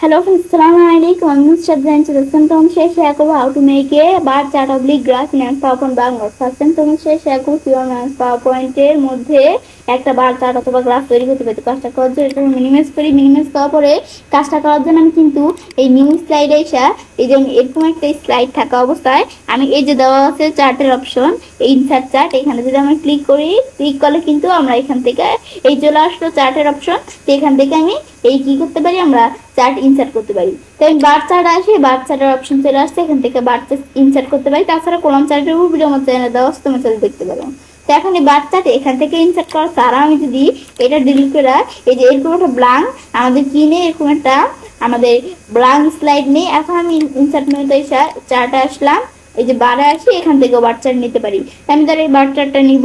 Hello friends, Assalamualaikum. I'm Mr. Zain. So this time to share how to make a bar chart oblique graph in PowerPoint background. First time to share PowerPoint এর মধ্যে একটা bar chart অথবা graph তৈরি করতে পারি। কাজটা করার জন্য এটা মিনিমাইজ করার পরে কাজটা করার জন্য আমি কিন্তু এই নিউ স্লাইডে এসে এই যে এরকম একটা স্লাইড থাকা অবস্থায় আমি এই যে দেওয়া আছে চার্টের অপশন ইনসার্ট চার্ট, এখানে যদি আমরা ক্লিক করলে কিন্তু আমরা এখান থেকে এই চলে আসলো চার্টের অপশন। তো এখান থেকে আমি এই কি করতে পারি, আমরা চার্ট ইনসার্ট করতে পারি। তো আমি বার চার্ট আসি, বার চার্টের অপশন চলে আসছে, এখান থেকে বার চার্ট ইনসার্ট করতে পারি। তাছাড়া কলাম চার্টের উপর ভিডিও আমার চ্যানেলে দেওয়া আছে, তোমরা চাইলে দেখতে পারো। তো এখন এই বার চার্ট এখান থেকে ইনসার্ট করা ছাড়া আমি যদি এটা ডিলিট করে এই যে এরকম একটা ব্ল্যাঙ্ক আমাদের কি নেই, এরকম একটা আমাদের ব্ল্যাঙ্ক স্লাইড নেই। এখন আমি ইনসার্ট মেনুতে এসে চার্টে আসলাম, এই যে বারে আসি, এখান থেকে বার চার্ট নিতে পারি। আমি তার এই বার চার্টটা নিব,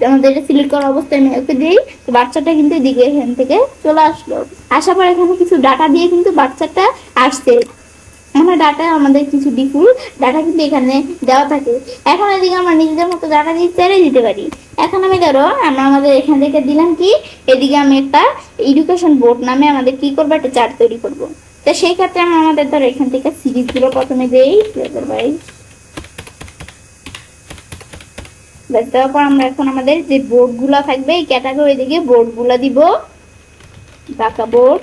আমাদের এটা সিলেক্ট করার অবস্থায় আমি ওকে দিই, তো বার চার্টটা কিন্তু এদিকে এখান থেকে চলে আসলো। আসার পর এখানে কিছু ডাটা দিয়ে কিন্তু বার চার্টটা আসছে। আমরা ডাটা আমাদের কিছু ডিফল্ট ডাটা কিন্তু এখানে দেওয়া থাকে। এখন এদিকে আমরা নিজেদের মতো ডাটা দিয়ে চাইলে দিতে পারি। এখন আমি ধরো আমরা আমাদের এখান থেকে দিলাম কি, এদিকে আমি একটা এডুকেশন বোর্ড নামে আমাদের কি করবো, একটা চার্ট তৈরি করবো। তো সেই ক্ষেত্রে আমি আমাদের ধরো এখান থেকে সিরিজগুলো প্রথমে দিই, তারপর আমরা এখন আমাদের যে বোর্ড গুলা থাকবে এই ক্যাটাগরি দিকে বোর্ড গুলা দিব, ঢাকা বোর্ড,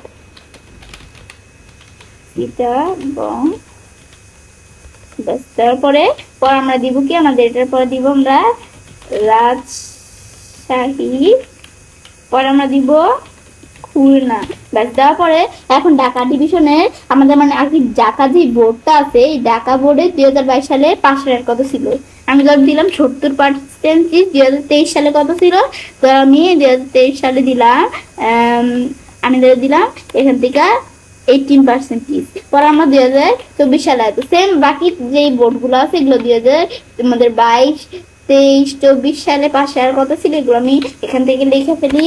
এবং তারপরে আমরা দিব কি, আমাদের এটার পরে দিব আমরা রাজশাহী, পরে আমরা দিব খুলনা। ব্যাস দেওয়ার পরে এখন ঢাকা ডিভিশনের আমাদের মানে আর কি ঢাকা যে বোর্ডটা আছে, এই ঢাকা বোর্ডে 2022 সালে পাশের কত ছিল, আমি ধর দিলাম 70%, 2023 সালে কত ছিল, তো আমি 2023 সালে দিলাম আমি ধরে দিলাম এখান থেকে 18%। পরে আমরা 2024 সালে তো সেম বাকি যে বোর্ড গুলো আছে এগুলো 2022, 23, 24 সালে পাশে আর কত ছিল এগুলো আমি এখান থেকে লিখে ফেলি।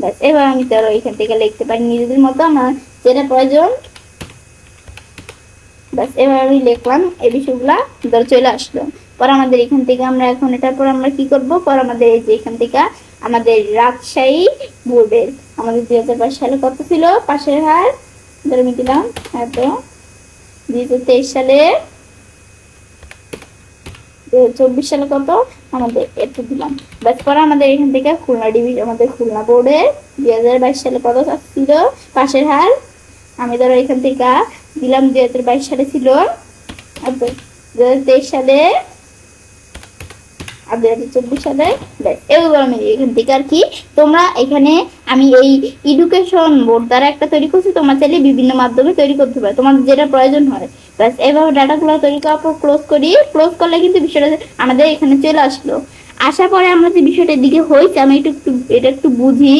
ব্যাস এবার আমি তার এখান থেকে লিখতে পারি নিজেদের মতো আমার যেটা প্রয়োজন। ব্যাস এবার আমি লিখলাম, এই বিষয়গুলা ধর চলে আসলো। পর আমাদের এখান থেকে আমরা এখন এটার পর আমরা কি করব, পর আমাদের এই যে এখান থেকে আমাদের রাজশাহী বোর্ডের আমাদের 2022 সালে কত ছিল পাশের হার, ধরে আমি দিলাম এত, 2023 সালে, 2024 সালে কত আমাদের এত দিলাম। ব্যাস পরে আমাদের এখান থেকে খুলনা ডিভিশন আমাদের খুলনা বোর্ডের 2022 সালে কত ছিল পাশের হার, আমি ধরো এখান থেকে দিলাম 2022 সালে ছিল, 2023 সালে, 2024 সালে। এগুলো আমি এখান থেকে আর কি তোমরা এখানে আমি এই এডুকেশন বোর্ড দ্বারা একটা তৈরি করছি, তোমরা চাইলে বিভিন্ন মাধ্যমে তৈরি করতে পারো, তোমাদের যেটা প্রয়োজন হয়। ব্যাস এভাবে ডাটাগুলো তৈরি করার পর ক্লোজ করলে কিন্তু বিষয়টা আমাদের এখানে চলে আসলো। আসার পরে আমরা যে বিষয়টার দিকে হয়েছে আমি এটা একটু বুঝি।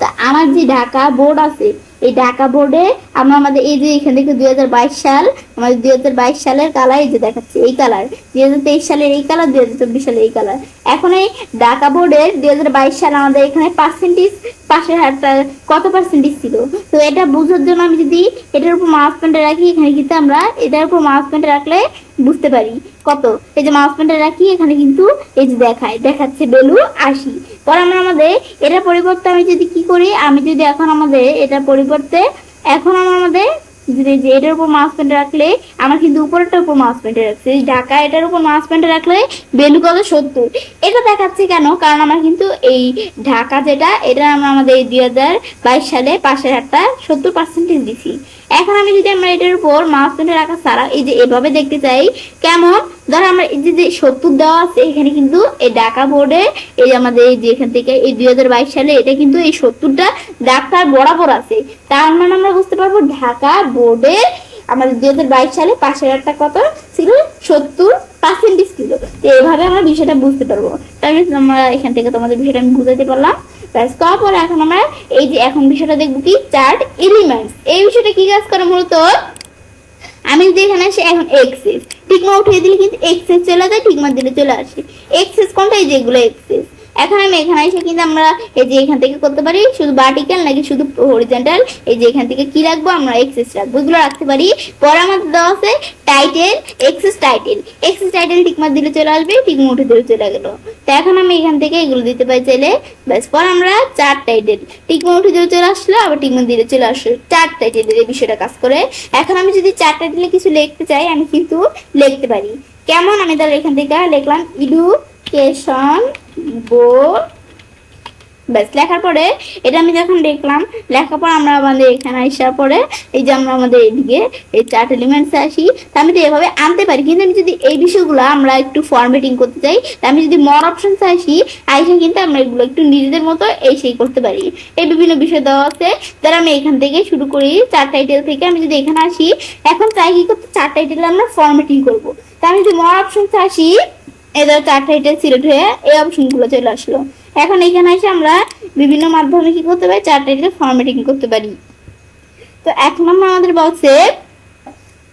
তা আমার যে ঢাকা বোর্ড আছে, এই ঢাকা বোর্ডে আমরা আমাদের এই যে এখান থেকে 2022 সাল, আমাদের 2022 সালের কালার এই যে দেখাচ্ছে, এই কালার 2023 সালের এই কালার, 2024 সালের এই কালার। এখন এই ঢাকা বোর্ডের 2022 সাল আমাদের এখানে পার্সেন্টেজ পাশের হারটা কত পার্সেন্টেজ ছিল, তো এটা বোঝার জন্য আমি যদি এটার উপর মাউস পয়েন্টে রাখি, এখানে কিন্তু আমরা এটার উপর মাউস পয়েন্টে রাখলে বুঝতে পারি কত, এই যে মাউস পয়েন্টে রাখি এখানে কিন্তু এই যে দেখাচ্ছে ভ্যালু 80। পরে আমরা আমাদের এটার পরিবর্তে আমি যদি কি করি, আমি যদি এখন আমাদের এটার পরিবর্তে এখন আমাদের যে এটার উপর মাউস পয়েন্টে রাখলে আমার কিন্তু উপরেরটার উপর মাউস পয়েন্টে রাখছে, ঢাকা এটার উপর মাউস পয়েন্টে রাখলে ভ্যালু কত 70। এটা দেখাচ্ছে কেন, কারণ আমরা কিন্তু এই ঢাকা যেটা এটা আমরা আমাদের এই 2022 সালে পাশের হারটা 70% দিছি। এখন আমি যদি আমরা এটার উপর মাউস পয়েন্টে রাখা ছাড়া এই যে এভাবে দেখতে চাই কেমন, ধর আমরা এই যে 70 দেওয়া আছে এখানে কিন্তু এই ঢাকা বোর্ডে এই যে আমাদের এই যে এখান থেকে এই 2022 সালে এটা কিন্তু এই 70টা ডাক্তার বরাবর আছে, তার মানে আমরা বুঝতে পারবো ঢাকা বোর্ডে আমাদের 2022 সালে পাশের হারটা কত ছিল, 70% ছিল। এইভাবে আমরা বিষয়টা বুঝতে পারবো। তাই আমরা এখান থেকে তোমাদের বিষয়টা আমি বুঝাতে পারলাম। তারপরে এখন আমরা এই যে এখন বিষয়টা দেখবো কি চার্ট এলিমেন্টস, এই বিষয়টা কি কাজ করে মূলত, আমি যদি এখানে আসি এখন এক্সেস টিকমা উঠিয়ে দিলে কিন্তু এক্সেস চলে যায়, টিকমা দিলে চলে আসে। এক্সেস কোনটা, এই যেগুলো এক্সেস এখন আমি এখানে এসে কিন্তু আমরা এই যে এখান থেকে করতে পারি শুধু ভার্টিক্যাল নাকি শুধু হরিজন্টাল, এই যে এখান থেকে কি রাখবো আমরা এক্সেস রাখবো, এগুলো রাখতে পারি। পরে আমাদের দেওয়া আছে টাইটেল, এক্সেস টাইটেল টিকমার্ক দিলে চলে আসবে, টিকমার্ক উঠে দিলে চলে গেল। তো এখন আমি এখান থেকে এগুলো দিতে পারি চাইলে, ব্যাস। পর আমরা চার টাইটেল, টিকমার্ক উঠে দিলে চলে আসলো, আবার টিকমার্ক দিলে চলে আসলো, চার টাইটেলের এই বিষয়টা কাজ করে। এখন আমি যদি চার টাইটেলে কিছু লিখতে চাই আমি কিন্তু লিখতে পারি। কেমন, আমি তাহলে এখান থেকে লিখলাম এডুকেশন বোর্ড, ব্যাস। লেখার পরে এটা আমি যখন দেখলাম, লেখার পর আমরা আমাদের এখানে আসার পরে এই যে আমরা আমাদের এদিকে এই চার্ট এলিমেন্টসে আসি, তা আমি তো এভাবে আনতে পারি। কিন্তু আমি যদি এই বিষয়গুলো আমরা একটু ফরম্যাটিং করতে চাই, তা আমি যদি মর অপশনসে আসি, আইসা কিন্তু আমরা এগুলো একটু নিজেদের মতো এই সেই করতে পারি। এই বিভিন্ন বিষয় দেওয়া আছে, তাহলে আমি এখান থেকে শুরু করি চার টাইটেল থেকে। আমি যদি এখানে আসি, এখন চাই কি করতে, চার টাইটেল আমরা ফরম্যাটিং করবো। তা আমি যদি মর অপশনসে আসি, এদের চার টাইটেল সিলেক্ট হয়ে এই অপশনগুলো চলে আসলো। এখন এখানে এসে আমরা বিভিন্ন মাধ্যমে কি করতে পারি, চার টাইটেল ফরম্যাটিং করতে পারি। তো এখন আমাদের বলছে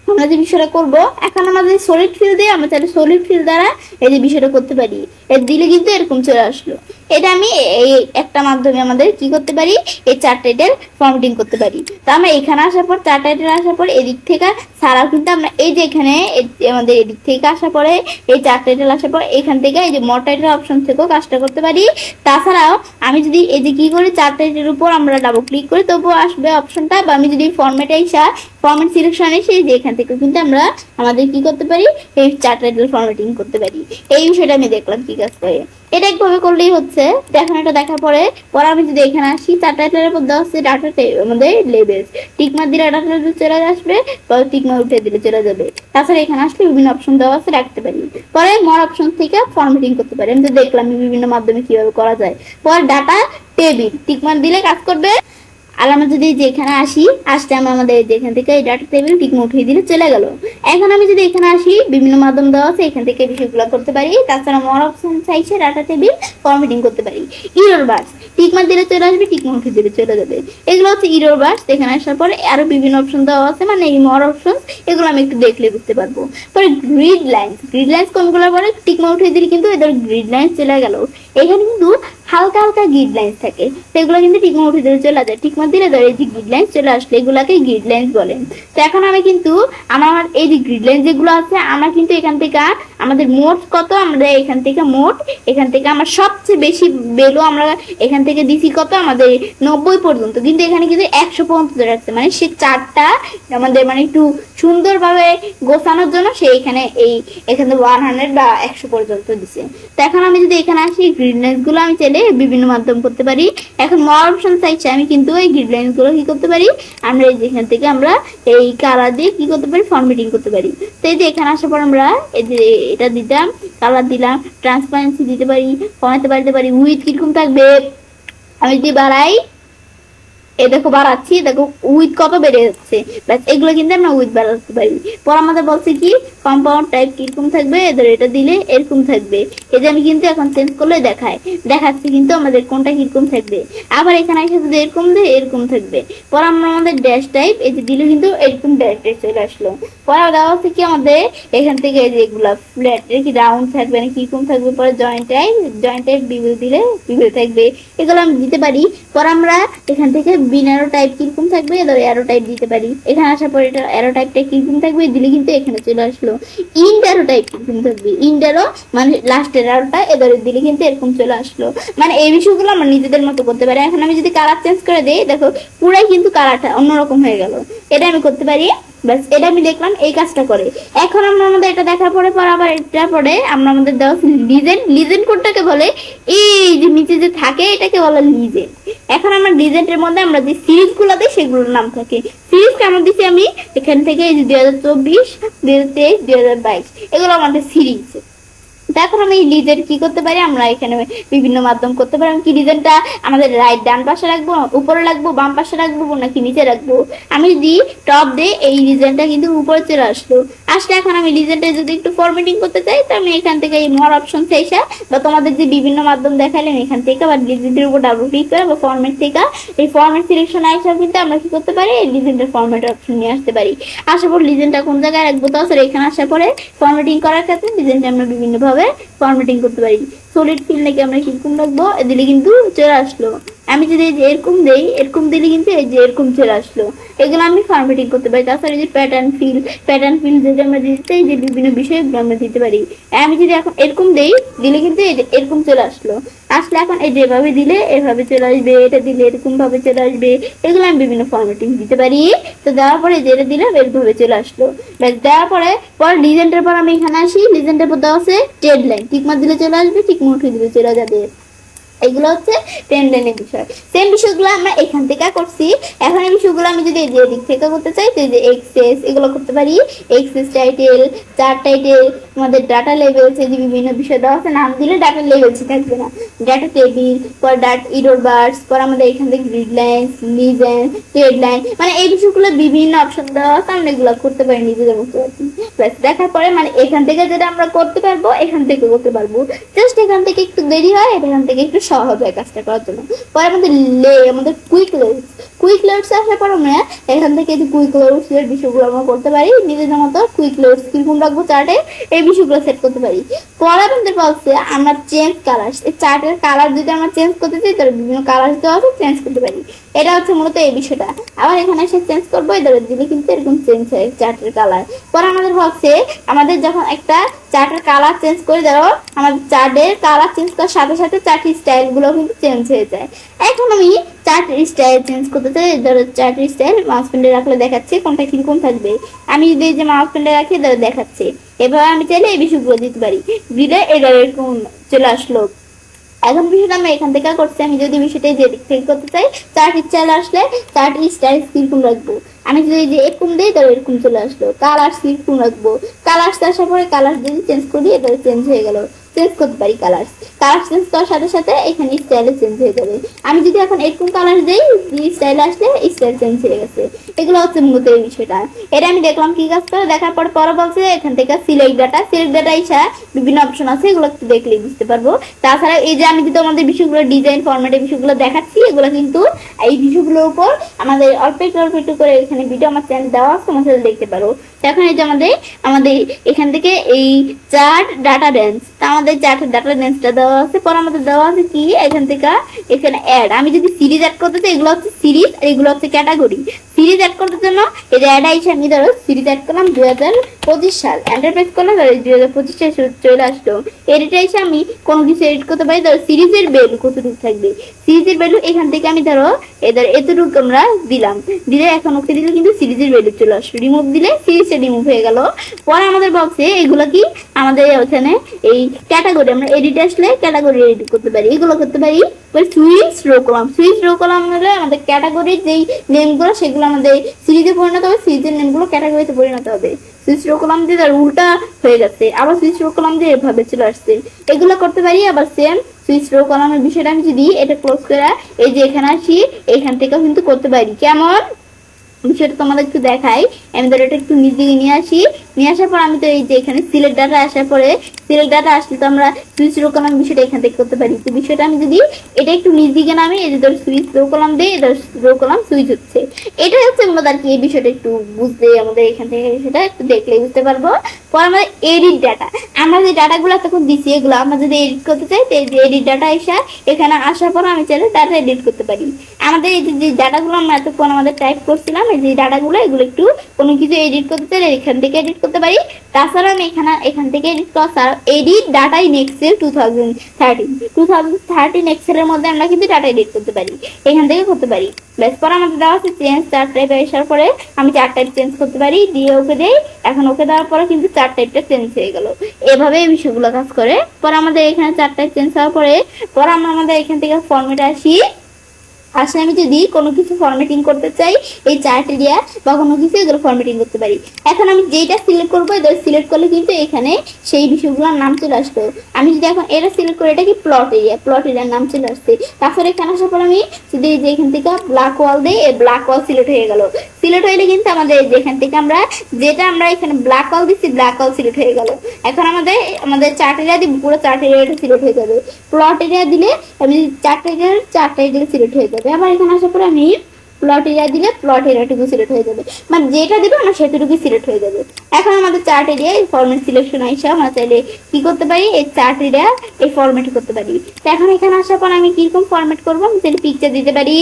আমরা যে বিষয়টা করব, এখন আমাদের সলিড ফিল দিয়ে আমরা চাইলে সলিড ফিল দ্বারা এই যে বিষয়টা করতে পারি। এর দিলে কিন্তু এরকম চলে আসলো। এটা আমি এই একটা মাধ্যমে আমাদের কি করতে পারি, এই চার টাইটেল ফরম্যাটিং করতে পারি। তো আমরা এখানে আসার পর চার টাইটেল আসার পর এদিক থেকে ছাড়াও কিন্তু আমরা এই যে এখানে আমাদের এদিক থেকে আসার পরে এই চার টাইটেল আসার পর এখান থেকে এই যে মোর টাইটেল অপশন থেকেও কাজটা করতে পারি। তাছাড়াও আমি যদি এই যে কি করি, চার টাইটেলের উপর আমরা ডাবল ক্লিক করি তবুও আসবে অপশনটা, বা আমি যদি ফরম্যাটে আসা ফরম্যাট সিলেকশন এসে যে এখান থেকে কিন্তু আমরা আমাদের কি করতে পারি, এই চার টাইটেল ফরম্যাটিং করতে পারি। এই বিষয়টা আমি দেখলাম কি কাজ করে। এটা একভাবে করলেই হচ্ছে। এখন এটা দেখার পরে আমি যদি এখানে আসি, চার টাইটেলের মধ্যে হচ্ছে ডাটা আমাদের লেবেল, টিকমার্ক দিলে ডাটা লেবেল চলে আসবে, বা টিকমার্ক উঠে দিলে চলে যাবে। তাছাড়া এখানে আসলে বিভিন্ন অপশন দেওয়া আছে, রাখতে পারি। পরে মোর অপশন থেকে ফরম্যাটিং করতে পারি। আমি তো দেখলাম বিভিন্ন মাধ্যমে কিভাবে করা যায়। পরে ডাটা টেবিল টিকমার্ক দিলে কাজ করবে। আর আমরা যদি যেখানে আসি, আসতে আমরা আমাদের যেখান থেকে এই ডাটা টেবিল টিকমার্ক উঠিয়ে দিলে চলে গেল। এখন আমি যদি এখানে আসি, বিভিন্ন মাধ্যম দেওয়া আছে, এখান থেকে বিষয়গুলো করতে পারি। তাছাড়া মোর অপশন চাইছে ডাটা টেবিল ফরম্যাটিং করতে পারি। ইরর বার্স টিকমার্ক দিলে চলে আসবে, টিকমার্ক উঠিয়ে দিলে চলে যাবে। এগুলো হচ্ছে ইরর বার্স। এখানে আসার পরে আরো বিভিন্ন অপশন দেওয়া আছে, মানে এই মোর অপশন, এগুলো আমি একটু দেখলে বুঝতে পারবো। পরে গ্রিড লাইন্স কোনগুলো পরে টিকমার্ক উঠিয়ে দিলে কিন্তু এদের গ্রিড লাইন্স চলে গেল। এখানে কিন্তু হালকা হালকা গ্রিড লাইন্স থাকে, সেগুলো কিন্তু টিকমার্ক উঠে দিলে চলে যায়। টিকমার্ক দিলে ধরে এই যে গ্রিড লাইন্স চলে আসলে এগুলাকে গ্রিড লাইন্স বলে। তো এখন আমি কিন্তু আমার এই যে গ্রিড লাইন্স যেগুলো আছে, আমরা কিন্তু এখান থেকে আমাদের মোট কত, আমরা এখান থেকে মোট এখান থেকে আমার সবচেয়ে বেশি বেলো আমরা এখান থেকে দিছি কত, আমাদের 90 পর্যন্ত। কিন্তু এখানে কিন্তু 100 পর্যন্ত রাখছে, মানে সে চারটা আমাদের মানে একটু সুন্দরভাবে গোছানোর জন্য সে এখানে এখানে 100 বা 100 পর্যন্ত দিছে। তো এখন আমি যদি এখানে আসি, গ্রিড লাইন্স গুলো আমি চাইলে বিভিন্ন মাধ্যম করতে পারি। এখন মোর অপশন চাইছে, আমি কিন্তু এই গ্রিড লাইন্স গুলো কি করতে পারি, আমরা এই যেখান থেকে আমরা এই কালার দিয়ে কি করতে পারি, ফরম্যাটিং করতে পারি। তো এই যে এখানে আসার পর আমরা এই যে এটা দিলাম, কালার দিলাম, ট্রান্সপারেন্সি দিতে পারি, কমাতে পারতে পারি, উইথ কিরকম থাকবে আমি যদি বাড়াই, এ দেখো বাড়াচ্ছি, দেখো উইথ কত বেড়ে যাচ্ছে। ব্যাস এগুলো কিন্তু আমরা উইথ বাড়াতে পারি। পর আমাদের বলছে কি কম্পাউন্ড টাইপ কিরকম থাকবে, এদের এটা দিলে এরকম থাকবে। এই যে আমি কিন্তু এখন চেঞ্জ করলে দেখাচ্ছি কিন্তু আমাদের কোনটা কিরকম থাকবে। আবার এখানে এসে যদি এরকম দেয় এরকম থাকবে। পর আমরা আমাদের ড্যাশ টাইপ এই যে দিলে কিন্তু এরকম ড্যাশ চলে আসলো। পরে দেওয়া হচ্ছে কি আমাদের এখান থেকে যেগুলা ফ্ল্যাট কি রাউন্ড থাকবে না কিরকম থাকবে। পরে জয়েন্ট টাইপ বিবেল দিলে বিবেল থাকবে, এগুলো আমি দিতে পারি। পর আমরা এখান থেকে বিনারো টাইপ কিরকম থাকবে, ধরো অ্যারো টাইপ দিতে পারি। এখানে আসার পর এটা অ্যারো টাইপটা কিরকম থাকবে দিলে কিন্তু এখানে চলে আসলো। ইন্ডারো টাইপ কিরকম থাকবে, ইন্ডারো মানে লাস্টের অ্যারোটা এবারে দিলে কিন্তু এরকম চলে আসলো। মানে এই বিষয়গুলো আমরা নিজেদের মতো করতে পারি। এখন আমি যদি কালার চেঞ্জ করে দিই, দেখো পুরাই কিন্তু কালারটা অন্যরকম হয়ে গেল। এটা আমি করতে পারি। ব্যাস এটা আমি দেখলাম এই কাজটা করে। এখন আমরা আমাদের এটা দেখার পরে আবার এটা পরে আমরা আমাদের দেওয়া লিজেন্ড কোডটাকে বলে এই যে নিচে যে থাকে এটাকে বলে লিজেন্ড। এখন আমরা লিজেন্ডের মধ্যে আমরা যে সিরিজ গুলো দিই সেগুলোর নাম থাকে। সিরিজ কেমন দিচ্ছি আমি এখান থেকে এই যে 2024, 2023, 2022 এগুলো আমাদের সিরিজ। এখন আমি লিজেন্ড কি করতে পারি, আমরা এখানে বিভিন্ন মাধ্যম করতে পারি। আমি কি লিজেন্ডটা আমাদের রাইট ডান পাশে রাখবো, উপরে রাখবো, বাম পাশে রাখবো নাকি নিচে রাখবো। আমি যদি টপ দিয়ে এই লিজেন্ডটা কিন্তু উপরে চলে আসলো। এখন আমি লিজেন্ডটা যদি একটু ফরম্যাটিং করতে চাই, তো আমি এখান থেকে এই মোর অপশন থেকে বা তোমাদের যে বিভিন্ন মাধ্যম দেখাইলেন এখান থেকে বা লিজেন্ডের উপর ডাবল ক্লিক করে বা ফরম্যাট থেকে এই ফরম্যাট সিলেকশন আইসা কিন্তু আমরা কি করতে পারি, লিজেন্ডের ফরম্যাট অপশন নিয়ে আসতে পারি। আসার পর লিজেন্ডটা কোন জায়গায় রাখবো, তাছাড়া এখানে আসার পরে ফরম্যাটিং করার ক্ষেত্রে লিজেন্ডটা আমরা বিভিন্নভাবে ভাবে ফরম্যাটিং করতে পারি। সলিড ফিল নাকি আমরা কিরকম রাখবো দিলে কিন্তু চলে আসলো। আমি যদি এই যে এরকম দেই, এরকম দিলে কিন্তু এই যে এরকম চলে আসলো। এগুলো আমি ফরম্যাটিং করতে পারি। তাছাড়া এই যে প্যাটার্ন ফিল যদি আমরা দিতে যে বিভিন্ন বিষয়গুলো আমরা দিতে পারি। আমি যদি এখন এরকম দেই দিলে কিন্তু এই যে এরকম চলে আসলো। আসলে এখন এই যেভাবে দিলে এভাবে চলে আসবে, এটা দিলে এরকম ভাবে চলে আসবে। এগুলো আমি বিভিন্ন ফরম্যাটিং দিতে পারি। তো দেওয়ার পরে যেটা দিলাম এরভাবে চলে আসলো। দেওয়ার পরে লিজেন্ডের পর আমি এখানে আসি। লিজেন্ডের পর দেওয়া আছে টেড লাইন, টিকমার দিলে চলে আসবে, টিকমার উঠে দিলে চলে যাবে। এগুলো হচ্ছে টেনডেনের বিষয়। সেম বিষয়গুলো আমরা এখান থেকে করছি। এখন এই বিষয়গুলো আমি যদি এই দিক থেকে করতে চাই তো এই যে এক্সেস এগুলো করতে পারি। এক্সেস টাইটেল, চার টাইটেল, আমাদের ডাটা লেভেলস, এই যে বিভিন্ন বিষয় দেওয়া আছে, নাম দিলে ডাটা লেভেলস থাকবে না, ডাটা টেবিল, পর ডাট ইরোর বার্স, পর আমাদের এখান থেকে grid line, legend, Ted line, মানে এই বিষয়গুলো বিভিন্ন অপশন দেওয়া আছে। আমরা এগুলো করতে পারি নিজেদের মতো আর কি। দেখার পরে মানে এখান থেকে যেটা আমরা করতে পারবো এখান থেকে করতে পারবো। জাস্ট এখান থেকে একটু দেরি হয়, এখান থেকে একটু সহজ হয় কাজটা করার জন্য। পরে আমাদের কুইক লেটস আসার পর আমরা এখান থেকে কুইক লেটস এর বিষয়গুলো আমরা করতে পারি নিজেদের মতো। কুইক লেটস কিরকম রাখবো চার্টে এই বিষয়গুলো সেট করতে পারি। পরে আমাদের বলছে আমরা চেঞ্জ কালার, এই চার্টের কালার যদি আমরা চেঞ্জ করতে চাই তাহলে বিভিন্ন কালার দেওয়া আছে চেঞ্জ করতে পারি। এটা হচ্ছে মূলত এই বিষয়টা। আবার এখানে এসে চেঞ্জ করবো, এদের দিলে কিন্তু এরকম চেঞ্জ হয় চার্টের কালার। পরে আমাদের ভাবছে আমাদের যখন একটা চার্টের কালার চেঞ্জ করে দাও, আমাদের চার্টের কালার চেঞ্জ করার সাথে সাথে চার্টের স্টাইল গুলো কিন্তু চেঞ্জ হয়ে যায়। এখন আমি চার্টের স্টাইল চেঞ্জ করতে চাই, ধরো চার্টের স্টাইল মাউস পয়েন্টে রাখলে দেখাচ্ছে কোনটা কিরকম থাকবে। আমি যদি এই যে মাউস পয়েন্টে রাখি ধরো দেখাচ্ছে। এবার আমি চাইলে এই বিষয়গুলো দিতে পারি, দিলে এরকম চলে আসলো। এখন বিষয়টা আমরা এখান থেকে করছি। আমি যদি বিষয়টা যে দিক থেকে করতে চাই, চার্ট স্টাইল আসলে চার্ট স্টাইল কিরকম রাখবো, আমি যদি যে এরকম দিই তাহলে এরকম চলে আসলো। কালার কিরকম রাখবো, কালার আসার পরে কালার যদি চেঞ্জ করি এটা চেঞ্জ হয়ে গেল, চেঞ্জ করতে পারি কালার চেঞ্জ করার সাথে সাথে এখানে স্টাইলে চেঞ্জ হয়ে যাবে। আমি যদি এখন এরকম কালার দিই স্টাইল আসলে স্টাইল চেঞ্জ হয়ে গেছে। এগুলো হচ্ছে মূলত এই বিষয়টা। এটা আমি দেখলাম কি কাজ করে, দেখার পরে পরে বলছে এখান থেকে সিলেক্ট ডাটা ইসা বিভিন্ন অপশন আছে, এগুলো একটু দেখলে বুঝতে পারবো। তাছাড়া এই যে আমি যদি আমাদের বিষয়গুলো ডিজাইন ফরম্যাটের বিষয়গুলো দেখাচ্ছি, এগুলো কিন্তু এই বিষয়গুলোর উপর আমাদের অল্প একটু করে এখানে ভিডিও আমার চ্যানেল দেওয়া আছে, তোমার সাথে দেখতে পারো। এখন এই যে আমাদের এখান থেকে এই চার্ট ডাটা রেঞ্জ, আমাদের চার্টের ডাটা রেঞ্জটা দেওয়া আছে। পর আমাদের দেওয়া আছে কি এখান থেকে এখানে অ্যাড, আমি যদি সিরিজ অ্যাড করতে চাই এগুলো হচ্ছে সিরিজ আর এগুলো হচ্ছে ক্যাটাগরি। সিরিজ অ্যাড করার জন্য এই যে অ্যাড আইসা আমি ধরো সিরিজ অ্যাড করলাম 2025 সাল, এন্টারপ্রাইজ করলাম 2025 সাল চলে আসলো। এডিট আইসা আমি কোনো কিছু এডিট করতে পারি, ধরো সিরিজের ভ্যালু কতটুকু থাকবে, সিরিজের ভ্যালু এখান থেকে আমি ধরো এতটুকু আমরা দিলাম, দিলে এখন ওকে দিলে কিন্তু সিরিজের ভ্যালু চলে আসবে। রিমুভ দিলে সিরিজটা রিমুভ হয়ে গেল। পরে আমাদের বক্সে এগুলো কি আমাদের ওখানে এই ক্যাটাগরি, আমরা এডিট আসলে ক্যাটাগরি এডিট করতে পারি, এগুলো করতে পারি। সুইচ রো কলাম হলে আমাদের ক্যাটাগরির যেই নেমগুলো সেগুলো আমাদের সিরিজে পরিণত হবে, সিরিজের নেমগুলো ক্যাটাগরিতে পরিণত হবে। সুইচ রো কলাম দিয়ে তার উল্টা হয়ে গেছে, আবার সুইচ রো কলাম দিয়ে এভাবে চলে আসছে, এগুলো করতে পারি। আবার সেম সুইচ রো কলামের বিষয়টা আমি যদি এটা ক্লোজ করে এই যে এখানে আসি, এখান থেকেও কিন্তু করতে পারি। কেমন বিষয়টা তোমাদের একটু দেখাই। আমি ধর এটা একটু নিচ দিকে নিয়ে আসি, নিয়ে আসার পর আমি তো এই যে এখানে সিলেক্ট ডাটা আসার পরে সিলেক্ট ডাটা আসলে তো আমরা সুইচ রো কলাম বিষয়টা এখান থেকে করতে পারি। তো বিষয়টা আমি যদি এটা একটু নিচ দিকে নামি, এই যে ধর সুইচ রো কলাম দিয়ে ধর রো কলাম সুইচ হচ্ছে, এটা হচ্ছে মূলত আর কি। এই বিষয়টা একটু বুঝতে আমাদের এখান থেকে সেটা একটু দেখলে বুঝতে পারবো। পর আমাদের এডিট ডাটা, আমরা যে ডাটাগুলো তখন দিচ্ছি এগুলো আমরা যদি এডিট করতে চাই তো এই যে এডিট ডাটা এসে এখানে আসার পর আমি চাইলে ডাটা এডিট করতে পারি। আমাদের এই যে ডাটাগুলো আমরা এতক্ষণ আমাদের টাইপ করছিলাম এই যে ডাটাগুলো, এগুলো একটু কোনো কিছু এডিট করতে চাইলে এখান থেকে এডিট করতে পারি। তাছাড়া আমি এখান থেকে এডিট করা এডিট ডাটা ইন এক্সেল 2013 এক্সেলের মধ্যে আমরা কিন্তু ডাটা এডিট করতে পারি, এখান থেকে করতে পারি। ব্যাস পর আমাদের দেওয়া আছে চেঞ্জ চার্ট টাইপ আসার পরে আমি চার্ট টাইপ চেঞ্জ করতে পারি, দিয়ে ওকে দেই। এখন ওকে দেওয়ার পরে কিন্তু চার্ট টাইপটা চেঞ্জ হয়ে গেল। এভাবে এই বিষয়গুলো কাজ করে। পর আমাদের এখানে চার্ট টাইপ চেঞ্জ হওয়ার পরে আমরা আমাদের এখান থেকে ফরম্যাটে আসি। আসলে আমি যদি কোনো কিছু ফরম্যাটিং করতে চাই এই চার্ট এরিয়া বা কোনো কিছু এগুলো ফরম্যাটিং করতে পারি। এখন আমি যেটা সিলেক্ট করবো এটা সিলেক্ট করলে কিন্তু এখানে সেই বিষয়গুলোর নাম চলে আসবে। আমি যদি এখন এটা সিলেক্ট করি, এটা কি প্লট এরিয়ার নাম চলে আসছে। তারপরে এখানে আসার পর আমি যদি যে এখান থেকে ব্ল্যাক ওয়াল দিই, এই ব্ল্যাক ওয়াল সিলেক্ট হয়ে গেল। সিলেক্ট হইলে কিন্তু আমাদের যেখান থেকে আমরা এখানে ব্ল্যাক ওয়াল দিচ্ছি ব্ল্যাক ওয়াল সিলেক্ট হয়ে গেল। এখন আমাদের চার্ট এরিয়া দিব, পুরো চার্ট এরিয়াটা সিলেক্ট হয়ে যাবে। প্লট এরিয়া দিলে আমি চার্ট এরিয়া সিলেক্ট হয়ে যাবে। আবার এখানে আসার পরে আমি প্লট এরিয়া দিলে প্লট এরিয়াটুকু সিলেক্ট হয়ে যাবে, মানে যেটা দিবে আমার সেটুকু সিলেক্ট হয়ে যাবে। এখন আমাদের চার্ট এরিয়া এই ফরম্যাট সিলেকশন আইসা আমরা চাইলে কি করতে পারি, এই চার্ট এরিয়া এই ফরম্যাট করতে পারি। তো এখন এখানে আসার পর আমি কিরকম ফরম্যাট করবো, আমি চাইলে পিকচার দিতে পারি।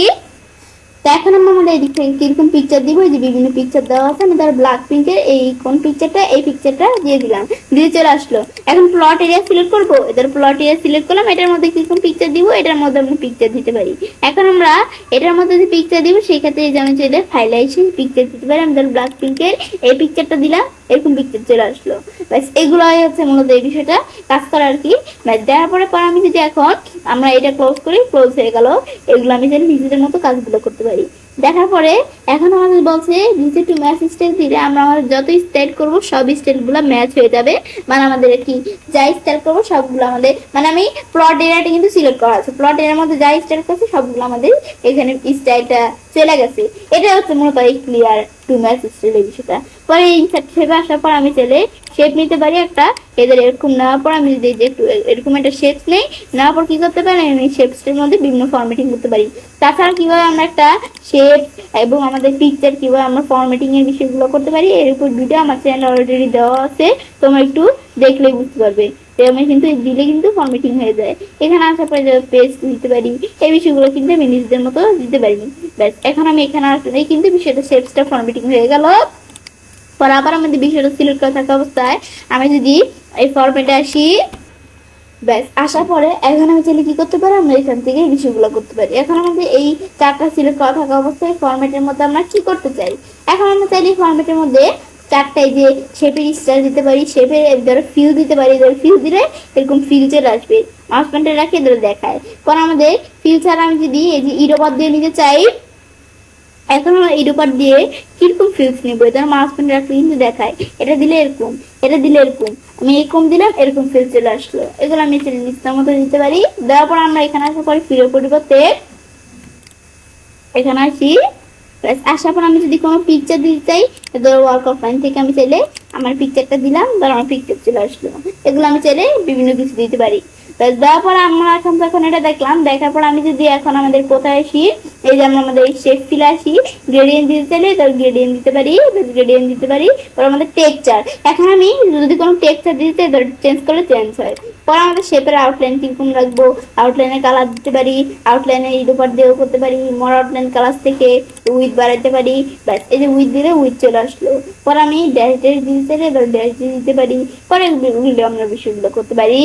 তো এখন আমরা আমাদের এদিক থেকে কিরকম পিকচার দিব, এই যে বিভিন্ন পিকচার দেওয়া আছে, আমি ধর ব্ল্যাক পিঙ্কের এই কোন পিকচারটা, এই পিকচারটা দিয়ে দিলাম, দিয়ে চলে আসলো। এখন প্লট এরিয়া সিলেক্ট করবো, এদের প্লট এরিয়া সিলেক্ট করলাম, এটার মধ্যে কিরকম পিকচার দিব, এটার মধ্যে আমরা পিকচার দিতে পারি। এখন আমরা এটার মধ্যে যে পিকচার দিব সেই ক্ষেত্রে এই যে আমি চলে ফাইলে এসে পিকচার দিতে পারি। আমি ধর ব্ল্যাক পিঙ্কের এই পিকচারটা দিলাম, এরকম পিকচার চলে আসলো। ব্যাস এগুলোই হচ্ছে মূলত এই বিষয়টা কাজ করা আর কি। ব্যাস দেওয়ার পরে আমি যদি এখন আমরা এটা ক্লোজ করি, ক্লোজ হয়ে গেল। এগুলো আমি যেন নিজেদের মতো কাজগুলো করতে পারি। দেখার পরে এখন আমাদের বলছে নিচে টু ম্যাচ স্টাইল দিলে আমরা আমাদের যত স্টাইল করবো সব স্টাইল গুলো ম্যাচ হয়ে যাবে, মানে আমাদের কি যা স্টাইল করবো সবগুলো আমাদের, মানে আমি প্লট এরিয়াটা কিন্তু সিলেক্ট করা আছে, প্লট এরিয়ার মধ্যে যা স্টাইল করছে সবগুলো আমাদের এখানে স্টাইলটা চলে গেছে। এটা হচ্ছে মূলত এই ক্লিয়ার টু ম্যাচ স্টাইলের বিষয়টা। পরে ইনসার্ট শেপে আসার পর আমি চাইলে শেপ নিতে পারি একটা, এদের এরকম নেওয়ার পর আমি যদি একটু এরকম একটা শেপ নেই, নেওয়ার পর কি করতে পারি, আমি শেপসের মধ্যে বিভিন্ন ফরম্যাটিং করতে পারি। তাছাড়া কিভাবে আমরা একটা শেপ এবং আমাদের পিকচার কিভাবে আমরা ফরম্যাটিং এর বিষয়গুলো করতে পারি, এর উপর ভিডিও আমার চ্যানেল অলরেডি দেওয়া আছে, তোমরা একটু দেখলেই বুঝতে পারবে। আমি কিন্তু দিলে কিন্তু ফরম্যাটিং হয়ে যায়। এখানে আসার পরে পেজ দিতে পারি, এই বিষয়গুলো কিন্তু আমি নিজেদের মতো দিতে পারি। ব্যাস এখন আমি এখানে আসলে কিন্তু বিষয়টা শেপসটা ফরম্যাটিং হয়ে গেল। পরে আবার আমাদের বিষয়টা সিলেক্ট করা থাকা অবস্থায় আমি যদি এই ফরম্যাটে আসি, ব্যাস আসার পরে এখন আমি চাইলে কি করতে পারি, আমরা এখান থেকে এই বিষয়গুলো করতে পারি। এখন আমাদের এই চারটা সিলেক্ট করা থাকা অবস্থায় ফরম্যাটের মধ্যে আমরা কি করতে চাই, এখন আমরা চাইলে ফরম্যাটের মধ্যে চারটায় যে শেপের স্টাইল দিতে পারি, শেপের ধরো ফিল দিতে পারি, ধরো ফিল দিলে এরকম ফিল চলে আসবে, মাউস পয়েন্টার রাখে ধরে দেখায়। কারণ আমাদের ফিল ছাড়া আমি যদি এই যে ইরোবাদ দিয়ে নিতে চাই, এখন আমরা এর উপর দিয়ে কিরকম ফিলস নিব, এটা মাউস পয়েন্টার রাখলে কিন্তু দেখায়, এটা দিলে এরকম, এটা দিলে এরকম, আমি এরকম দিলাম এরকম ফিল চলে আসলো। এগুলো আমি নিজের মতো দিতে পারি। দেওয়ার পর আমরা এখানে আসার পরে ফিলের পরিবর্তে এখানে আসি, আসার পর আমি যদি কোনো পিকচার দিতে চাই, ধরো ওয়ার্ক অফ লাইন থেকে আমি চাইলে আমার পিকচারটা দিলাম, ধরো আমার পিকচার চলে আসলো। এগুলো আমি চাইলে বিভিন্ন কিছু দিতে পারি। দেওয়ার পর আমরা এখন এটা দেখলাম, দেখার পর আমি যদি এখন আমাদের কোথায় আসি, এই যে আমরা আমাদের শেপ ফিলে আসি, গ্রেডিয়েন্ট দিতে চাইলে তার গ্রেডিয়েন্ট দিতে পারি, গ্রেডিয়েন্ট দিতে পারি। পর আমাদের টেক্সচার, এখন আমি যদি কোনো টেক্সচার দিতে চেঞ্জ করলে চেঞ্জ হয়। পর আমাদের শেপের আউটলাইন কিরকম রাখবো, আউটলাইনের কালার দিতে পারি, আউটলাইনের ইডোপার দিয়েও করতে পারি, মোর আউটলাইন কালার থেকে উইথ বাড়াতে পারি। ব্যাস এই যে উইথ দিলে উইথ চলে আসলো। পর আমি ড্যাশ ড্যাশ দিতে চাইলে ড্যাশ দিয়ে দিতে পারি। পরে আমরা বিষয়গুলো করতে পারি।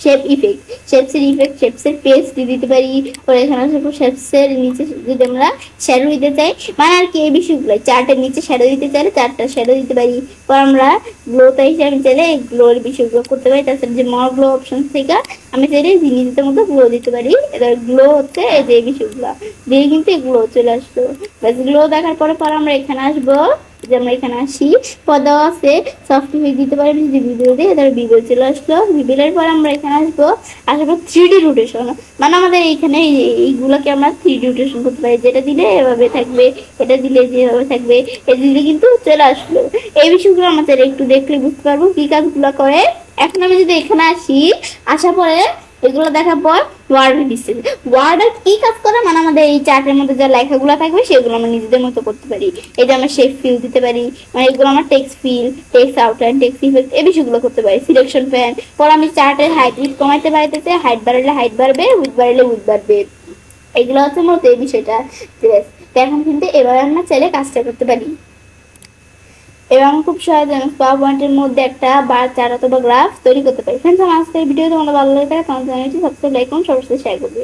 শেপ ইফেক্ট, শেপসের ইফেক্ট, শেপসের পেজ দিয়ে দিতে পারি। পরে এখানে শেপসের নিচে যদি আমরা শ্যাডো দিতে চাই, মানে আর কি এই বিষয়গুলো, চার্টের নিচে শ্যাডো দিতে চাইলে চারটা শ্যাডো দিতে পারি। পর আমরা গ্লোতে হিসাবে চাইলে গ্লোর বিষয়গুলো করতে পারি। তাছাড়া যে মর গ্লো অপশন থেকে আমি চাইলে জিনিসের মতো গ্লো দিতে পারি। এবার গ্লো হচ্ছে এই যে বিষয়গুলো দিয়ে কিন্তু এগুলো চলে আসলো। ব্যাস গ্লো দেখার পরে আমরা এখানে আসবো, যে আমরা এখানে আসি, পদা আছে সফটওয়্যার দিতে পারি, যদি ভিডিও দিয়ে এদের ভিডিও চলে আসলো। ভিডিওর পর আমরা এখানে আসবো, আসার পর 3D রোটেশন, মানে আমাদের এইখানে এইগুলোকে আমরা 3D রোটেশন করতে পারি, যেটা দিলে এভাবে থাকবে, এটা দিলে যেভাবে থাকবে, এটা দিলে কিন্তু চলে আসলো। এই বিষয়গুলো আমাদের একটু দেখলে বুঝতে পারবো কি কাজগুলো করে। এখন আমি যদি এখানে আসি, আসার পরে এগুলো দেখার পর ওয়ার্ড দিচ্ছে, ওয়ার্ডের কি কাজ করে, মানে আমাদের এই চার্টের মধ্যে যা লেখাগুলো থাকবে সেগুলো আমরা নিজেদের মতো করতে পারি। এই যে আমরা শেপ ফিল দিতে পারি, মানে এগুলো আমরা text feel, text outline, text effect এই বিষয়গুলো করতে পারি। সিলেকশন প্যান, পর আমি চার্টের হাইট উইথ কমাইতে বাড়াইতে, হাইট বাড়ালে হাইট বাড়বে, উইথ বাড়ালে উইথ বাড়বে। এগুলো হচ্ছে মূলত এই বিষয়টা। এখন কিন্তু এবার আমরা চাইলে কাজটা করতে পারি এবং খুব সহজে পাওয়ার পয়েন্টের মধ্যে একটা বার, চার্ট অথবা গ্রাফ তৈরি করতে পারি। ফ্রেন্ডস, আমার আজকের ভিডিও তোমাদের ভালো লাগে থাকে তোমাদের চ্যানেলটি সাবস্ক্রাইব, লাইক এবং সবার সাথে শেয়ার করবে।